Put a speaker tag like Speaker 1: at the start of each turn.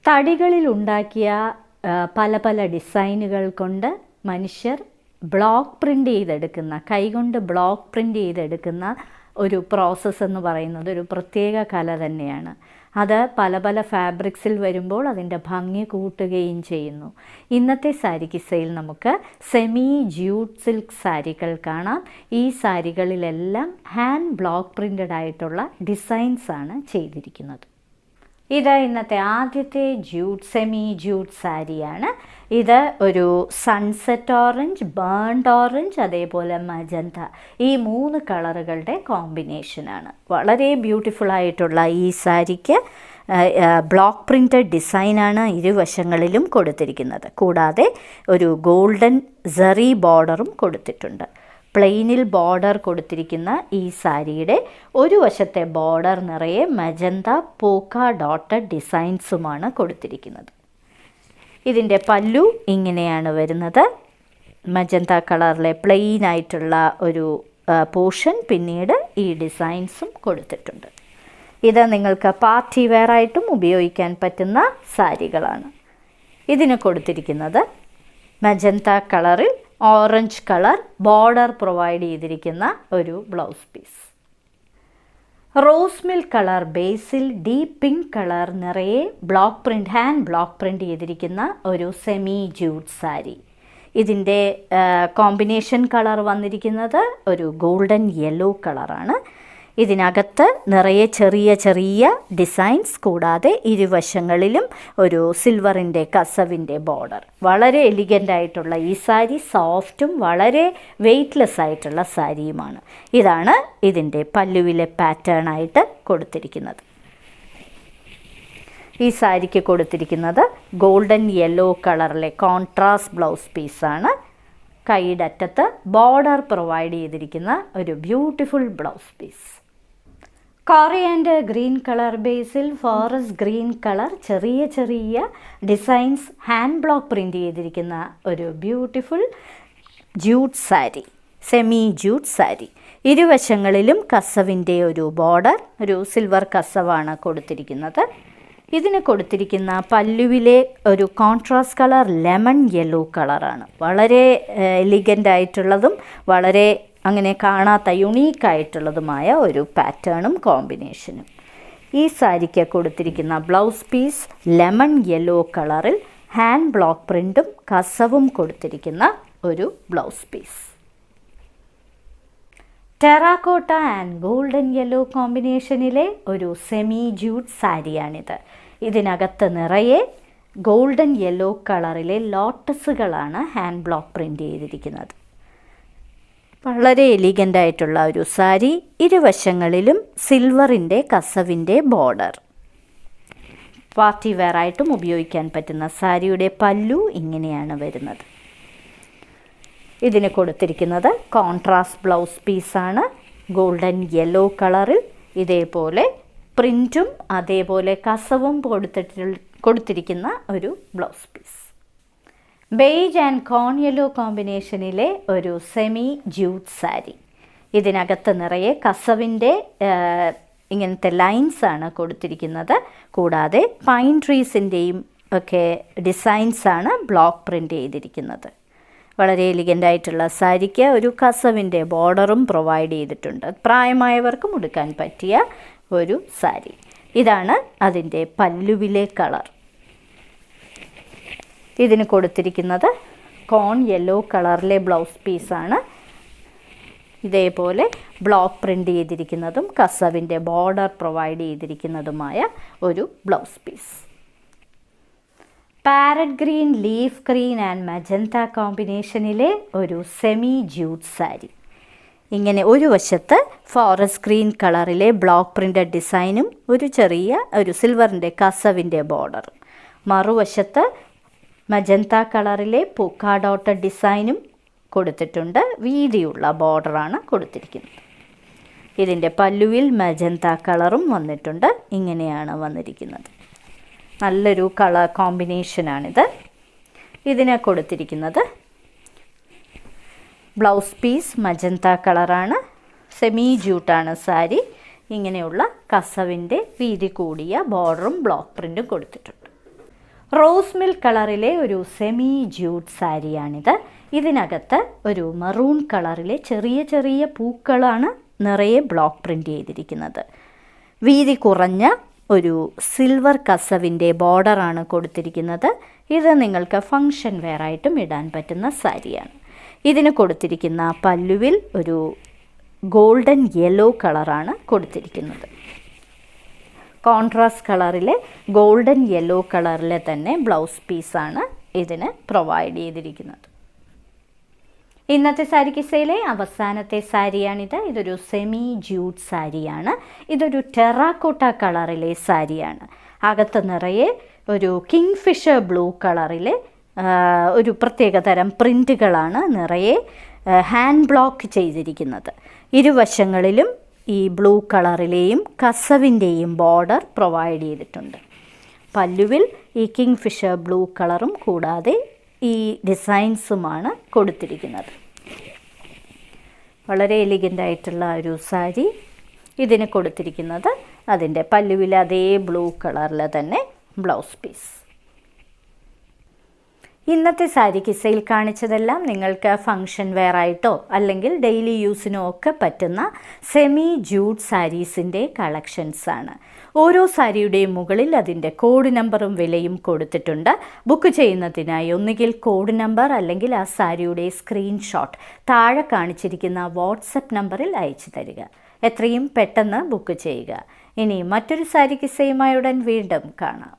Speaker 1: തടികളിൽ ഉണ്ടാക്കിയ പല പല ഡിസൈനുകൾ കൊണ്ട് മനുഷ്യർ ബ്ലോക്ക് പ്രിൻ്റ് ചെയ്തെടുക്കുന്ന, കൈകൊണ്ട് ബ്ലോക്ക് പ്രിൻ്റ് ചെയ്തെടുക്കുന്ന ഒരു പ്രോസസ്സ് എന്ന് പറയുന്നത് ഒരു പ്രത്യേക കല തന്നെയാണ്. അത് പല പല ഫാബ്രിക്സിൽ വരുമ്പോൾ അതിൻ്റെ ഭംഗി കൂട്ടുകയും ചെയ്യുന്നു. ഇന്നത്തെ സാരി കിസ്സയിൽ നമുക്ക് സെമി ജ്യൂട്ട് സിൽക്ക് സാരികൾ കാണാം. ഈ സാരികളിലെല്ലാം ഹാൻഡ് ബ്ലോക്ക് പ്രിൻ്റഡ് ആയിട്ടുള്ള ഡിസൈൻസാണ് ചെയ്തിരിക്കുന്നത്. ഇത് ഇന്നത്തെ ആദ്യത്തെ സെമി ജ്യൂട്ട് സാരിയാണ്. ഇത് ഒരു സൺസെറ്റ് ഓറഞ്ച്, ബേൺഡ് ഓറഞ്ച്, അതേപോലെ മജന്ത, ഈ 3 കളറുകളുടെ കോമ്പിനേഷനാണ്. വളരെ ബ്യൂട്ടിഫുൾ ആയിട്ടുള്ള ഈ സാരിക്ക് ബ്ലോക്ക് പ്രിൻറ്റഡ് ഡിസൈനാണ് ഇരുവശങ്ങളിലും കൊടുത്തിരിക്കുന്നത്. കൂടാതെ ഒരു ഗോൾഡൻ സറി ബോർഡറും കൊടുത്തിട്ടുണ്ട്. പ്ലെയിനിൽ ബോർഡർ കൊടുത്തിരിക്കുന്ന ഈ സാരിയുടെ ഒരു വശത്തെ ബോർഡർ നിറയെ മജന്ത പോക്ക ഡോട്ടഡ് ഡിസൈൻസുമാണ് കൊടുത്തിരിക്കുന്നത്. ഇതിൻ്റെ പല്ലു ഇങ്ങനെയാണ് വരുന്നത്. മജന്ത കളറിലെ പ്ലെയിൻ ആയിട്ടുള്ള ഒരു പോർഷൻ, പിന്നീട് ഈ ഡിസൈൻസും കൊടുത്തിട്ടുണ്ട്. ഇത് നിങ്ങൾക്ക് പാർട്ടി വെയർ ആയിട്ടും ഉപയോഗിക്കാൻ പറ്റുന്ന സാരികളാണ്. ഇതിന് കൊടുത്തിരിക്കുന്നത് മജന്ത കളറിൽ ഓറഞ്ച് കളർ ബോർഡർ പ്രൊവൈഡ് ചെയ്തിരിക്കുന്ന ഒരു blouse piece. Rose milk colour ബേസിൽ ഡീപ്പ് പിങ്ക് കളർ നിറയെ block print, hand block print ചെയ്തിരിക്കുന്ന ഒരു സെമി ജ്യൂട്ട് സാരി. ഇതിൻ്റെ കോമ്പിനേഷൻ കളർ വന്നിരിക്കുന്നത് ഒരു ഗോൾഡൻ യെല്ലോ കളറാണ്. ഇതിനകത്ത് നിറയെ ചെറിയ ചെറിയ ഡിസൈൻസ്, കൂടാതെ ഇരുവശങ്ങളിലും ഒരു സിൽവറിൻ്റെ കസവിൻ്റെ ബോർഡർ. വളരെ എലിഗൻ്റ് ആയിട്ടുള്ള ഈ സാരി സോഫ്റ്റും വളരെ വെയ്റ്റ്ലെസ് ആയിട്ടുള്ള സാരിയുമാണ്. ഇതാണ് ഇതിൻ്റെ പല്ലുവിലെ പാറ്റേൺ ആയിട്ട് കൊടുത്തിരിക്കുന്നത്. ഈ സാരിക്ക് കൊടുത്തിരിക്കുന്നത് ഗോൾഡൻ യെല്ലോ കളറിലെ കോൺട്രാസ്റ്റ് ബ്ലൗസ് പീസാണ്. കൈയുടെ അറ്റത്ത് ബോർഡർ പ്രൊവൈഡ് ചെയ്തിരിക്കുന്ന ഒരു beautiful blouse piece. Coriander green colour ബേസിൽ ഫോറസ്റ്റ് ഗ്രീൻ കളർ ചെറിയ ചെറിയ ഡിസൈൻസ് ഹാൻഡ് ബ്ലോക്ക് പ്രിൻ്റ് ചെയ്തിരിക്കുന്ന ഒരു beautiful jute sari, semi jute sari. ഇരുവശങ്ങളിലും കസവിൻ്റെ ഒരു ബോർഡർ, ഒരു സിൽവർ കസവാണ് കൊടുത്തിരിക്കുന്നത്. ഇതിന് കൊടുത്തിരിക്കുന്ന പല്ലുവിലെ ഒരു കോൺട്രാസ്റ്റ് കളർ ലെമൺ യെല്ലോ കളറാണ്. വളരെ എലിഗൻ്റ് ആയിട്ടുള്ളതും വളരെ അങ്ങനെ കാണാത്ത യുണീക്കായിട്ടുള്ളതുമായ ഒരു പാറ്റേണും കോമ്പിനേഷനും. ഈ സാരിക്ക് കൊടുത്തിരിക്കുന്ന ബ്ലൗസ് പീസ് ലെമൺ യെല്ലോ കളറിൽ ഹാൻഡ് ബ്ലോക്ക് പ്രിൻറ്റും കസവും കൊടുത്തിരിക്കുന്ന ഒരു blouse piece. Terracotta and golden yellow കോമ്പിനേഷനിലെ ഒരു സെമി ജ്യൂട്ട് സാരിയാണിത്. ഇതിനകത്ത് നിറയെ ഗോൾഡൻ യെല്ലോ കളറിലെ ലോട്ടസുകളാണ് ഹാൻഡ് ബ്ലോക്ക് പ്രിൻ്റ് ചെയ്തിരിക്കുന്നത്. വളരെ എലിഗൻ്റ് ആയിട്ടുള്ള ഒരു സാരി. ഇരുവശങ്ങളിലും സിൽവറിൻ്റെ കസവിൻ്റെ ബോർഡർ. പാർട്ടി വെയർ ആയിട്ടും ഉപയോഗിക്കാൻ പറ്റുന്ന സാരിയുടെ പല്ലു ഇങ്ങനെയാണ് വരുന്നത്. ഇതിന് കൊടുത്തിരിക്കുന്നത് കോൺട്രാസ്റ്റ് ബ്ലൗസ് പീസാണ്. ഗോൾഡൻ യെല്ലോ കളറിൽ ഇതേപോലെ പ്രിൻറ്റും അതേപോലെ കസവും കൊടുത്തിരിക്കുന്ന ഒരു blouse piece. Beige and corn yellow കോമ്പിനേഷനിലെ ഒരു സെമി ജ്യൂട്ട് സാരി. ഇതിനകത്ത് നിറയെ കസവിൻ്റെ ഇങ്ങനത്തെ ലൈൻസാണ് കൊടുത്തിരിക്കുന്നത്. കൂടാതെ പൈൻ ട്രീസിൻ്റെയും ഒക്കെ ഡിസൈൻസാണ് ബ്ലോക്ക് പ്രിൻ്റ് ചെയ്തിരിക്കുന്നത്. വളരെ എലിഗൻ്റ് ആയിട്ടുള്ള സാരിക്ക് ഒരു കസവിൻ്റെ ബോർഡറും പ്രൊവൈഡ് ചെയ്തിട്ടുണ്ട്. പ്രായമായവർക്കും ഉടുക്കാൻ പറ്റിയ ഒരു സാരി. ഇതാണ് അതിൻ്റെ പല്ലുവിലെ കളർ. ഇതിന് കൊടുത്തിരിക്കുന്നത് കോൺ യെല്ലോ കളറിലെ ബ്ലൗസ് പീസാണ്. ഇതേപോലെ ബ്ലോക്ക് പ്രിൻ്റ് ചെയ്തിരിക്കുന്നതും കസവിൻ്റെ ബോർഡർ പ്രൊവൈഡ് ചെയ്തിരിക്കുന്നതുമായ ഒരു blouse piece. Parrot green, leaf green and magenta കോമ്പിനേഷനിലെ ഒരു സെമി ജ്യൂട്ട് സാരി. ഇങ്ങനെ ഒരു വശത്ത് ഫോറസ്റ്റ് ഗ്രീൻ കളറിലെ ബ്ലോക്ക് പ്രിൻ്റഡ് ഡിസൈനും ഒരു സിൽവറിൻ്റെ കസവിൻ്റെ ബോർഡറും, മറുവശത്ത് മജന്ത കളറിലെ പോക്ക ഡോട്ടഡ് ഡിസൈനും കൊടുത്തിട്ടുണ്ട്. വീതിയുള്ള ബോർഡറാണ് കൊടുത്തിരിക്കുന്നത്. ഇതിൻ്റെ പല്ലുവിൽ മജന്ത കളറും വന്നിട്ടുണ്ട്. ഇങ്ങനെയാണ് വന്നിരിക്കുന്നത്. നല്ലൊരു കളർ കോമ്പിനേഷനാണിത്. ഇതിന് കൊടുത്തിരിക്കുന്നത് ബ്ലൗസ് പീസ് മജന്ത കളറാണ്. സെമി ജ്യൂട്ടാണ് സാരി. ഇങ്ങനെയുള്ള കസവിൻ്റെ വീതി കൂടിയ ബോർഡറും ബ്ലോക്ക് പ്രിൻറ്റും കൊടുത്തിട്ടുണ്ട്. റോസ് മിൽക്ക് കളറിലെ ഒരു സെമി ജ്യൂട്ട് സാരിയാണിത്. ഇതിനകത്ത് ഒരു മറൂൺ കളറിലെ ചെറിയ ചെറിയ പൂക്കളാണ് നിറയെ ബ്ലോക്ക് പ്രിൻ്റ് ചെയ്തിരിക്കുന്നത്. വീതി കുറഞ്ഞ ഒരു സിൽവർ കസവിൻ്റെ ബോർഡറാണ് കൊടുത്തിരിക്കുന്നത്. ഇത് നിങ്ങൾക്ക് ഫങ്ഷൻ വെയറായിട്ടും ഇടാൻ പറ്റുന്ന സാരിയാണ്. ഇതിന് കൊടുത്തിരിക്കുന്ന പല്ലുവിൽ ഒരു ഗോൾഡൻ യെല്ലോ കളറാണ് കൊടുത്തിരിക്കുന്നത്. കോൺട്രാസ്റ്റ് കളറിലെ ഗോൾഡൻ യെല്ലോ കളറിലെ തന്നെ ബ്ലൗസ് പീസാണ് ഇതിന് പ്രൊവൈഡ് ചെയ്തിരിക്കുന്നത്. ഇന്നത്തെ സാരി കിസ്സയിലെ അവസാനത്തെ സാരിയാണിത്. ഇതൊരു സെമി ജ്യൂട്ട് സാരിയാണ്. ഇതൊരു ടെറാക്കോട്ട കളറിലെ സാരിയാണ്. അകത്ത് നിറയെ ഒരു കിങ് ഫിഷർ ബ്ലൂ കളറിലെ ഒരു പ്രത്യേകതരം പ്രിൻറ്റുകളാണ് നിറയെ ഹാൻഡ് ബ്ലോക്ക് ചെയ്തിരിക്കുന്നത്. ഇരുവശങ്ങളിലും ഈ ബ്ലൂ കളറിലെയും കസവിൻ്റെയും ബോർഡർ പ്രൊവൈഡ് ചെയ്തിട്ടുണ്ട്. പല്ലുവിൽ ഈ കിങ് ഫിഷർ ബ്ലൂ കളറും കൂടാതെ ഈ ഡിസൈൻസുമാണ് കൊടുത്തിരിക്കുന്നത്. വളരെ എലിഗൻ്റായിട്ടുള്ള ഒരു സാരി. ഇതിന് കൊടുത്തിരിക്കുന്നത് അതിൻ്റെ പല്ലുവിൽ അതേ ബ്ലൂ കളറിൽ തന്നെ ബ്ലൗസ് പീസ്. ഇന്നത്തെ സാരി കിസ്സയിൽ കാണിച്ചതെല്ലാം നിങ്ങൾക്ക് ഫങ്ഷൻ വെയറായിട്ടോ അല്ലെങ്കിൽ ഡെയിലി യൂസിനോ ഒക്കെ പറ്റുന്ന സെമി ജ്യൂട്ട് സാരീസിൻ്റെ കളക്ഷൻസാണ്. ഓരോ സാരിയുടെയും മുകളിൽ അതിൻ്റെ കോഡ് നമ്പറും വിലയും കൊടുത്തിട്ടുണ്ട്. ബുക്ക് ചെയ്യുന്നതിനായി ഒന്നുകിൽ കോഡ് നമ്പർ അല്ലെങ്കിൽ ആ സാരിയുടെ സ്ക്രീൻഷോട്ട് താഴെ കാണിച്ചിരിക്കുന്ന വാട്സപ്പ് നമ്പറിൽ അയച്ചു തരിക. എത്രയും പെട്ടെന്ന് ബുക്ക് ചെയ്യുക. ഇനി മറ്റൊരു സാരി കിസ്സയുമായി ഉടൻ വീണ്ടും കാണാം.